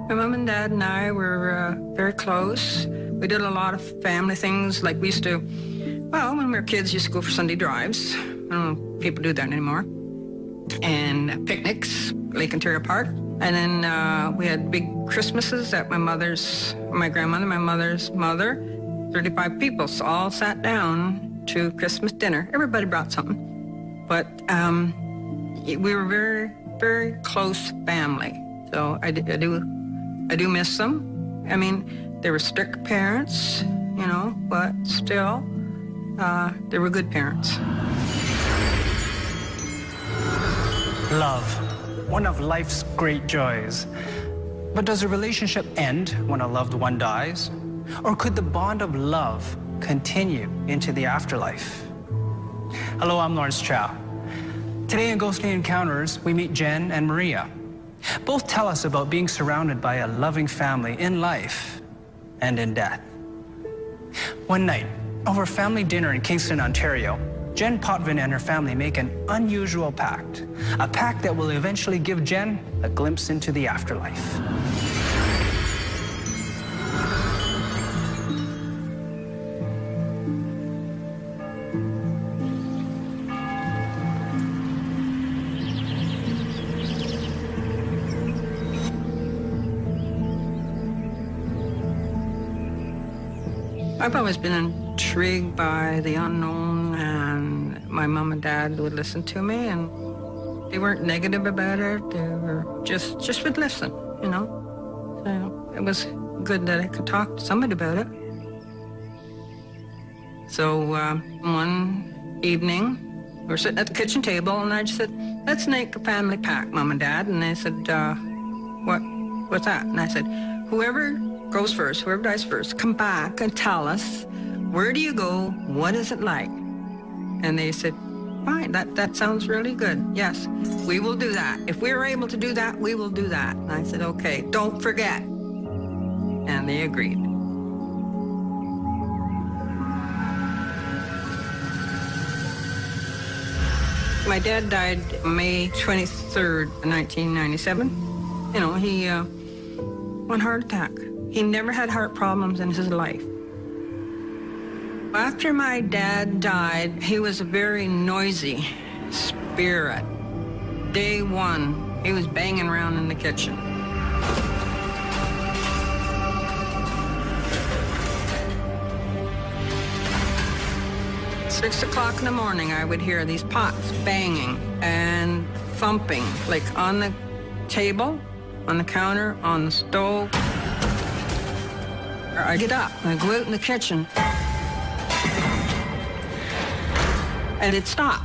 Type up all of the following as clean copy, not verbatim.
My mom and dad and I were very close. We did a lot of family things, like we used to, well, when we were kids, used to go for Sunday drives. I don't know if people do that anymore. And picnics, Lake Ontario Park. And then we had big Christmases at my grandmother, my mother's mother. 35 people all sat down to Christmas dinner. Everybody brought something. But we were very, very close family. So I do miss them. I mean, they were strict parents, you know, but still, they were good parents. Love, one of life's great joys. But does a relationship end when a loved one dies? Or could the bond of love continue into the afterlife? Hello, I'm Lawrence Chow. Today in Ghostly Encounters, we meet Jen and Maria. Both tell us about being surrounded by a loving family in life and in death. One night, over family dinner in Kingston, Ontario, Jen Potvin and her family make an unusual pact, a pact that will eventually give Jen a glimpse into the afterlife. I've always been intrigued by the unknown, and my mom and dad would listen to me, and they weren't negative about it. They were just would listen, you know. So it was good that I could talk to somebody about it. So one evening, we were sitting at the kitchen table, and I just said, "Let's make a family pact, Mom and Dad." And they said, "What's that?" And I said, "Whoever goes first, whoever dies first, come back and tell us, where do you go? What is it like?" And they said, "Fine, that sounds really good. Yes, we will do that. If we're able to do that, we will do that." And I said, "Okay, don't forget." And they agreed. My dad died May 23rd, 1997. You know, he one heart attack. He never had heart problems in his life. After my dad died, he was a very noisy spirit. Day one, he was banging around in the kitchen. At 6 o'clock in the morning, I would hear these pots banging and thumping, like on the table, on the counter, on the stove. I get up and I go out in the kitchen, and it'd stop.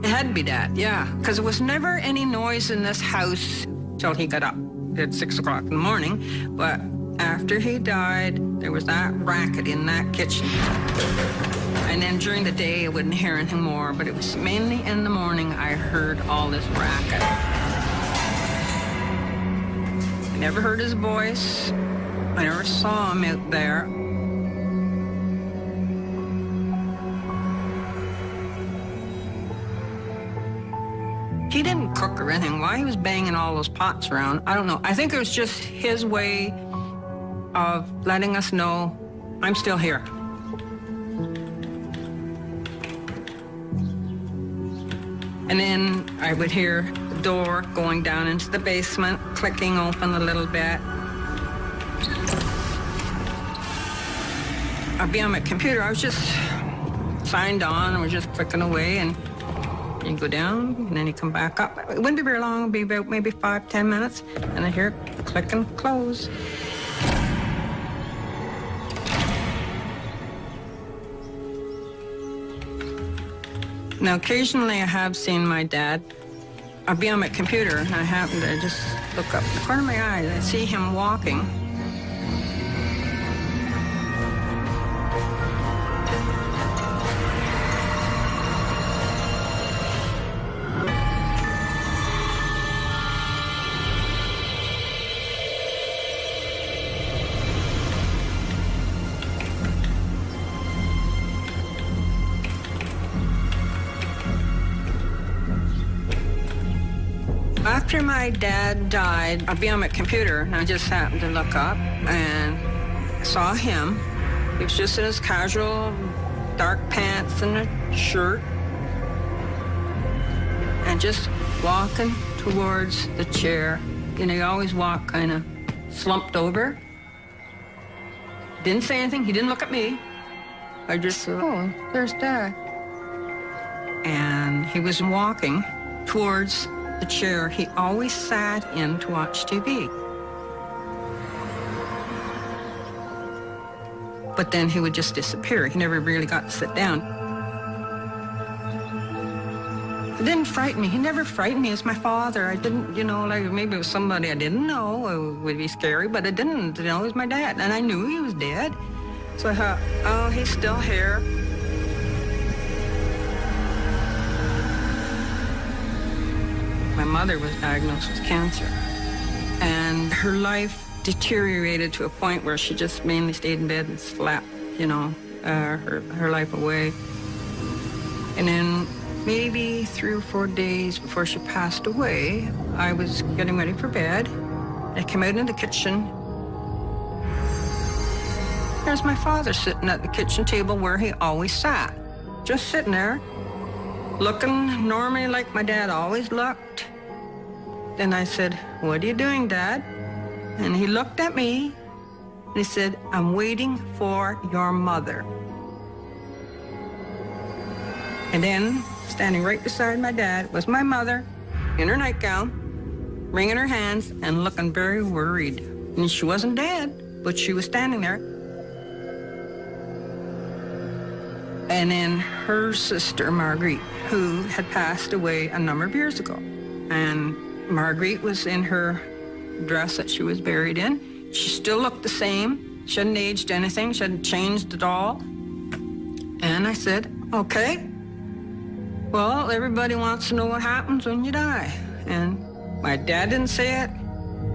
It had to be Dad, yeah, because there was never any noise in this house till he got up at 6 o'clock in the morning, but after he died, there was that racket in that kitchen. And then during the day, I wouldn't hear anything more, but it was mainly in the morning I heard all this racket. I never heard his voice. I never saw him out there. He didn't cook or anything. Why he was banging all those pots around, I don't know. I think it was just his way of letting us know I'm still here. And then I would hear the door going down into the basement, clicking open a little bit. I'd be on my computer. I was just signed on, and was just clicking away, and you go down, and then you come back up. It wouldn't be very long. It would be about maybe 5-10 minutes, and I hear it click and close. Now, occasionally I have seen my dad. I'll be on my computer, and I happen to just look up in the corner of my eye, and I see him walking. After my dad died, I'd be on my computer, and I just happened to look up, and I saw him. He was just in his casual dark pants and a shirt, and just walking towards the chair. You know, he always walked kind of slumped over. Didn't say anything. He didn't look at me. I just said, oh, there's Dad. And he was walking towards the chair he always sat in to watch TV. But then he would just disappear. He never really got to sit down. It didn't frighten me. He never frightened me as my father. I didn't, you know, like maybe it was somebody I didn't know. It would be scary, but it didn't, you know, it was my dad. And I knew he was dead. So I thought, oh, he's still here. My mother was diagnosed with cancer, and her life deteriorated to a point where she just mainly stayed in bed and slept, you know, her life away. And then maybe 3 or 4 days before she passed away, I was getting ready for bed. I came out in the kitchen. There's my father sitting at the kitchen table where he always sat, just sitting there, looking normally like my dad always looked. Then I said, what are you doing, Dad? And he looked at me, and he said, I'm waiting for your mother. And then, standing right beside my dad, was my mother, in her nightgown, wringing her hands and looking very worried. And she wasn't dead, but she was standing there. And then her sister, Marguerite, who had passed away a number of years ago. And Marguerite was in her dress that she was buried in. She still looked the same. She hadn't aged anything. She hadn't changed at all. And I said, okay, well, everybody wants to know what happens when you die. And my dad didn't say it.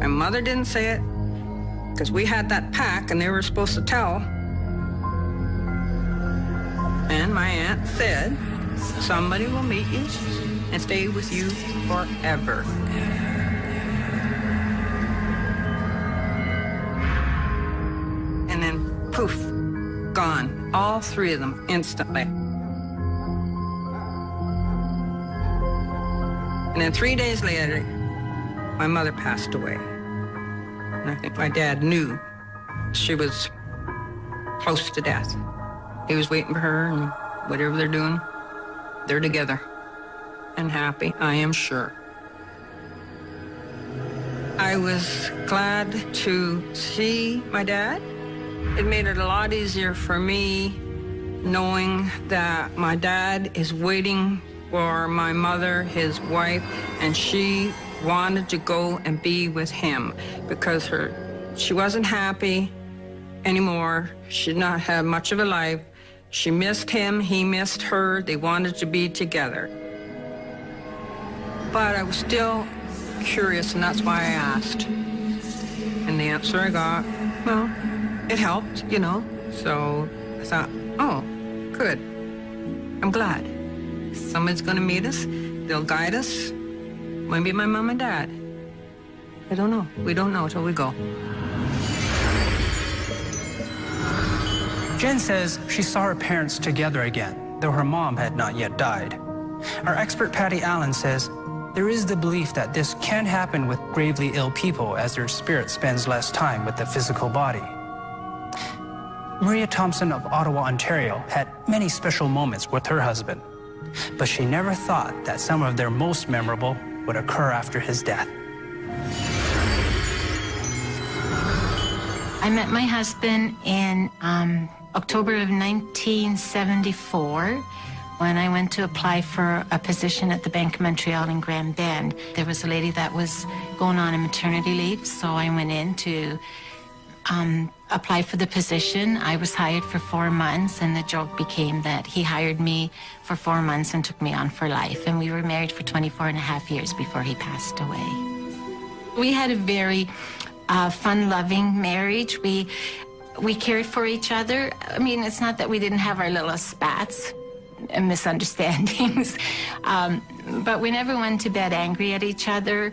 My mother didn't say it, because we had that pact and they were supposed to tell. And my aunt said, somebody will meet you and stay with you forever. And then, poof, gone. All 3 of them instantly. And then 3 days later, my mother passed away. And I think my dad knew she was close to death. He was waiting for her, and whatever they're doing, they're together and happy, I am sure. I was glad to see my dad. It made it a lot easier for me knowing that my dad is waiting for my mother, his wife, and she wanted to go and be with him because she wasn't happy anymore. She did not have much of a life. She missed him, he missed her. They wanted to be together. But I was still curious, and that's why I asked. And the answer I got, well, it helped, you know. So I thought, oh, good. I'm glad. Somebody's going to meet us. They'll guide us. Maybe my mom and dad. I don't know. We don't know till we go. Jen says she saw her parents together again, though her mom had not yet died. Our expert Patty Allen says there is the belief that this can happen with gravely ill people as their spirit spends less time with the physical body. Maria Thompson of Ottawa, Ontario, had many special moments with her husband, but she never thought that some of their most memorable would occur after his death. I met my husband in October of 1974 when I went to apply for a position at the Bank of Montreal in Grand Bend. There was a lady that was going on a maternity leave, so I went in to apply for the position. I was hired for 4 months, and the joke became that he hired me for 4 months and took me on for life. And we were married for 24 and a half years before he passed away. We had a very fun-loving marriage. We cared for each other. I mean, it's not that we didn't have our little spats and misunderstandings, but we never went to bed angry at each other.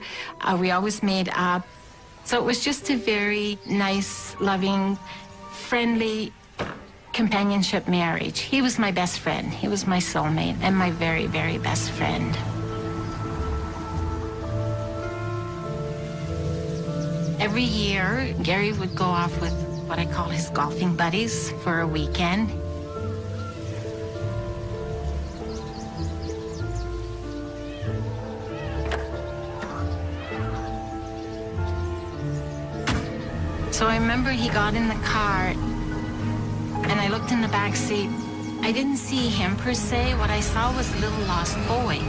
We always made up. So it was just a very nice, loving, friendly companionship marriage. He was my best friend. He was my soulmate and my very, very best friend. Every year, Gary would go off with what I call his golfing buddies for a weekend. So I remember he got in the car and I looked in the back seat. I didn't see him per se. What I saw was a little lost boy.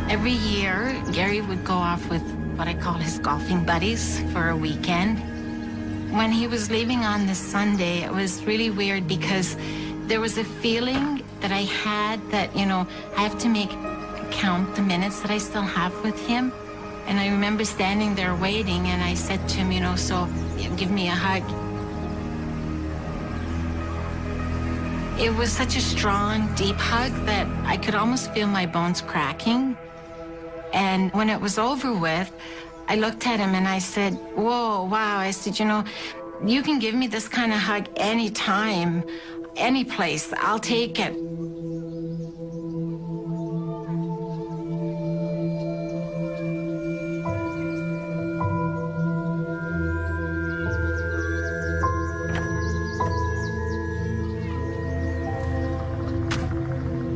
Every year, Gary would go off with what I call his golfing buddies for a weekend. When he was leaving on this Sunday, it was really weird because there was a feeling that I had that, you know, I have to count the minutes that I still have with him. And I remember standing there waiting and I said to him, you know, so give me a hug. It was such a strong, deep hug that I could almost feel my bones cracking. And when it was over with, I looked at him and I said, whoa, wow. I said, you know, you can give me this kind of hug anytime, any place. I'll take it.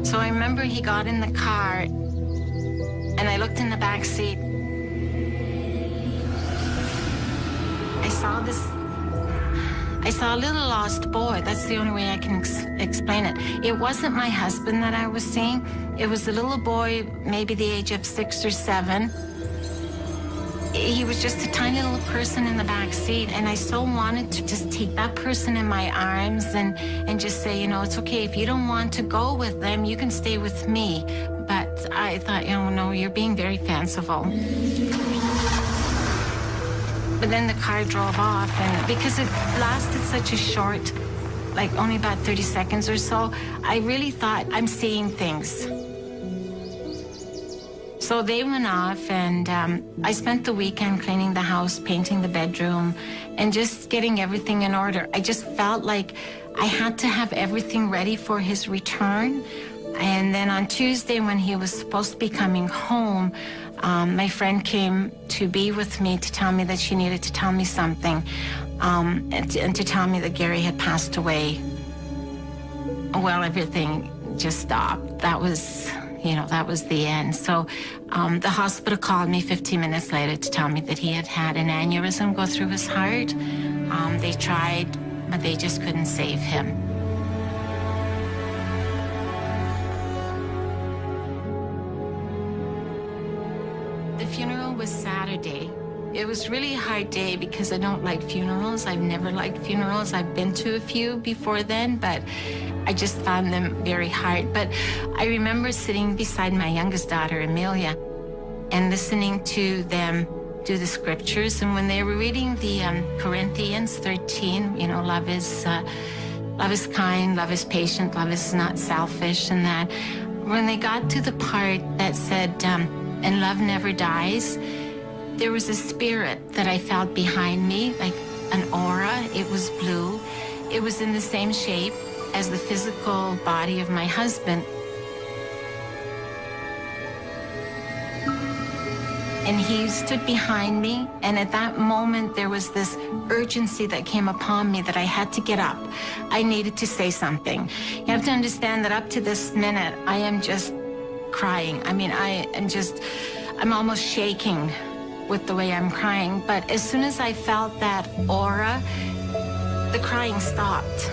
So I remember he got in the car and I looked in the back seat. I saw a little lost boy. That's the only way I can explain it. It wasn't my husband that I was seeing. It was a little boy, maybe the age of 6 or 7. He was just a tiny little person in the back seat, and I so wanted to just take that person in my arms and just say, you know, it's okay. If you don't want to go with them, you can stay with me. But I thought, you know, no, you're being very fanciful. But then the car drove off, and because it lasted such a short, like only about 30 seconds or so, I really thought, I'm seeing things. So they went off, and I spent the weekend cleaning the house, painting the bedroom, and just getting everything in order. I just felt like I had to have everything ready for his return. And then on Tuesday, when he was supposed to be coming home, my friend came to be with me to tell me that she needed to tell me something, and to tell me that Gary had passed away. Well, everything just stopped. That was, you know, that was the end. So the hospital called me 15 minutes later to tell me that he had had an aneurysm go through his heart. They tried, but they just couldn't save him. The funeral was Saturday. It was really a hard day because I don't like funerals. I've never liked funerals. I've been to a few before then, but I just found them very hard. But I remember sitting beside my youngest daughter, Amelia, and listening to them do the scriptures. And when they were reading the Corinthians 13, you know, love is kind, love is patient, love is not selfish, and that. When they got to the part that said, and love never dies, there was a spirit that I felt behind me, like an aura. It was blue. It was in the same shape as the physical body of my husband. And he stood behind me, and at that moment there was this urgency that came upon me that I had to get up. I needed to say something. You have to understand that up to this minute, I am just crying. I mean, I'm almost shaking with the way I'm crying. But as soon as I felt that aura, the crying stopped.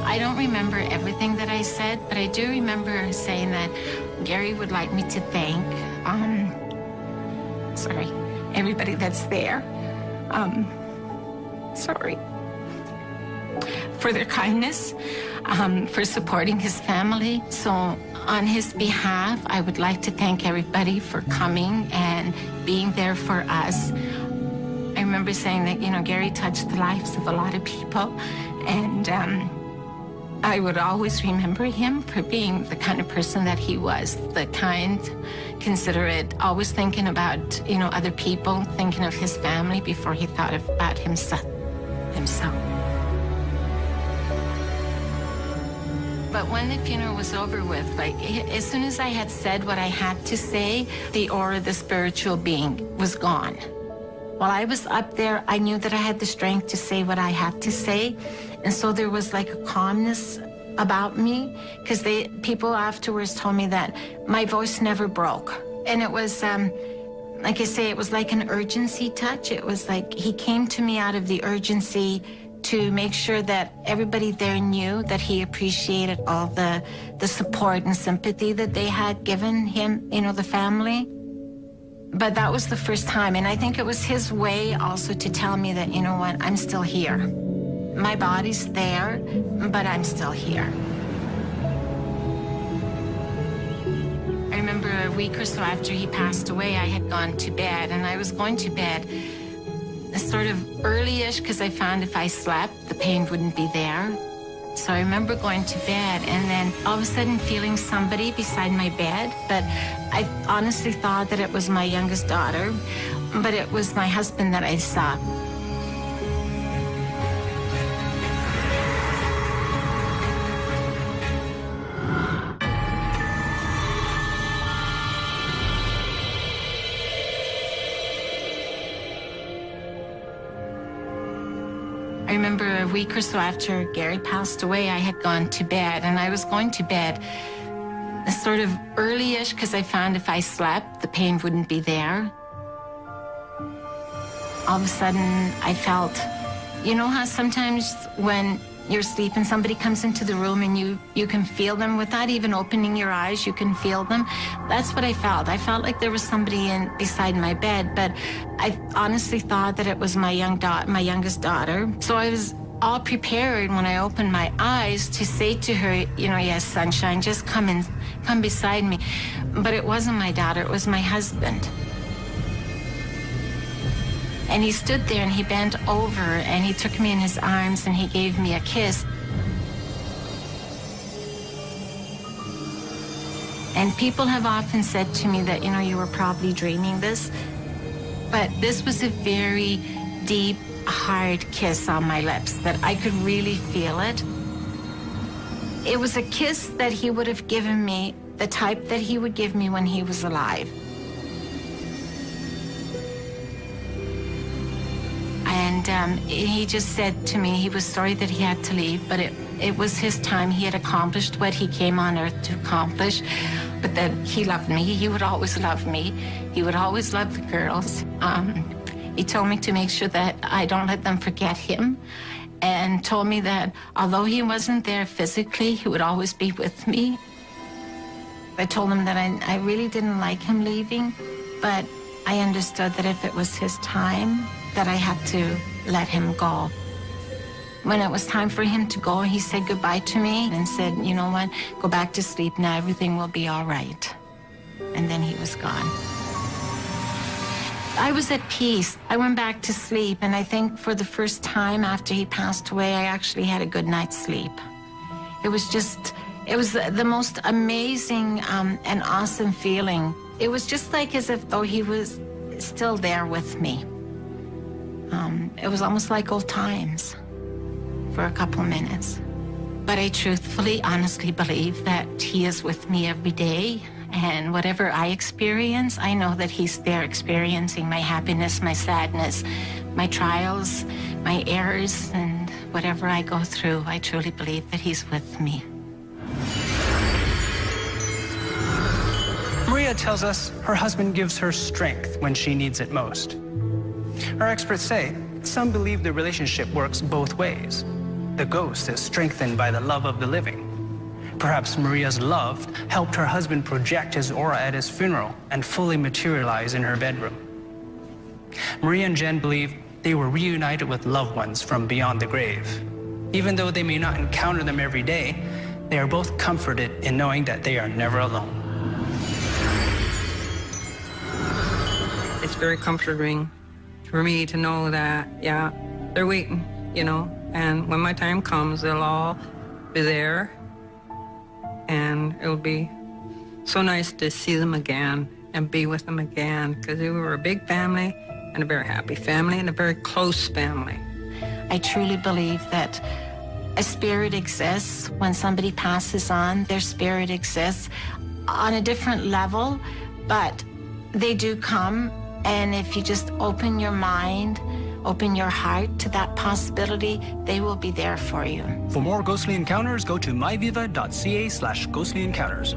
I don't remember everything that I said, but I do remember saying that Gary would like me to thank, everybody that's there. Sorry. For their kindness, for supporting his family. So on his behalf, I would like to thank everybody for coming and being there for us. I remember saying that, you know, Gary touched the lives of a lot of people, and I would always remember him for being the kind of person that he was, the kind, considerate, always thinking about, you know, other people, thinking of his family before he thought about himself. But when the funeral was over with, like, as soon as I had said what I had to say, the aura, the spiritual being, was gone. While I was up there, I knew that I had the strength to say what I had to say. And so there was like a calmness about me, because people afterwards told me that my voice never broke. And it was, like I say, it was like an urgency touch. It was like he came to me out of the urgency to make sure that everybody there knew that he appreciated all the support and sympathy that they had given him, you know, the family. But that was the first time, and I think it was his way also to tell me that, you know what, I'm still here. My body's there, but I'm still here. I remember a week or so after he passed away, I had gone to bed, and I was going to bed sort of early-ish, because I found if I slept, the pain wouldn't be there. So I remember going to bed and then all of a sudden feeling somebody beside my bed, but I honestly thought that it was my youngest daughter, but it was my husband that I saw. I remember a week or so after Gary passed away, I had gone to bed, and I was going to bed sort of early-ish, because I found if I slept, the pain wouldn't be there. All of a sudden, I felt, you know how sometimes when you're sleeping, somebody comes into the room and you can feel them without even opening your eyes, you can feel them. That's what I felt. I felt like there was somebody beside my bed, but I honestly thought that it was my youngest daughter. So I was all prepared when I opened my eyes to say to her, you know, yes, sunshine, just come beside me. But it wasn't my daughter, it was my husband. And he stood there and he bent over and he took me in his arms and he gave me a kiss. And people have often said to me that, you know, you were probably dreaming this. But this was a very deep, hard kiss on my lips that I could really feel it. It was a kiss that he would have given me, the type that he would give me when he was alive. And he just said to me he was sorry that he had to leave, but it was his time. He had accomplished what he came on earth to accomplish, but that he loved me. He would always love me. He would always love the girls. He told me to make sure that I don't let them forget him, and told me that although he wasn't there physically, he would always be with me. I told him that I really didn't like him leaving, but I understood that if it was his time, that I had to let him go. When it was time for him to go, he said goodbye to me and said, you know what, go back to sleep now, everything will be all right. And then he was gone. I was at peace. I went back to sleep, and I think for the first time after he passed away, I actually had a good night's sleep. It was the most amazing and awesome feeling. It was just like as if though he was still there with me. It was almost like old times for a couple of minutes. But I truthfully, honestly believe that he is with me every day. And whatever I experience, I know that he's there experiencing my happiness, my sadness, my trials, my errors, and whatever I go through, I truly believe that he's with me. Maria tells us her husband gives her strength when she needs it most. Our experts say some believe the relationship works both ways. The ghost is strengthened by the love of the living. Perhaps Maria's love helped her husband project his aura at his funeral and fully materialize in her bedroom. Maria and Jen believe they were reunited with loved ones from beyond the grave. Even though they may not encounter them every day, they are both comforted in knowing that they are never alone. It's very comforting for me to know that, yeah, they're waiting, you know, and when my time comes, they'll all be there, and it'll be so nice to see them again and be with them again, because we were a big family and a very happy family and a very close family. I truly believe that a spirit exists when somebody passes on. Their spirit exists on a different level, but they do come, and if you just open your mind, open your heart to that possibility, they will be there for you. For more ghostly encounters, go to myviva.ca/ghostly encounters.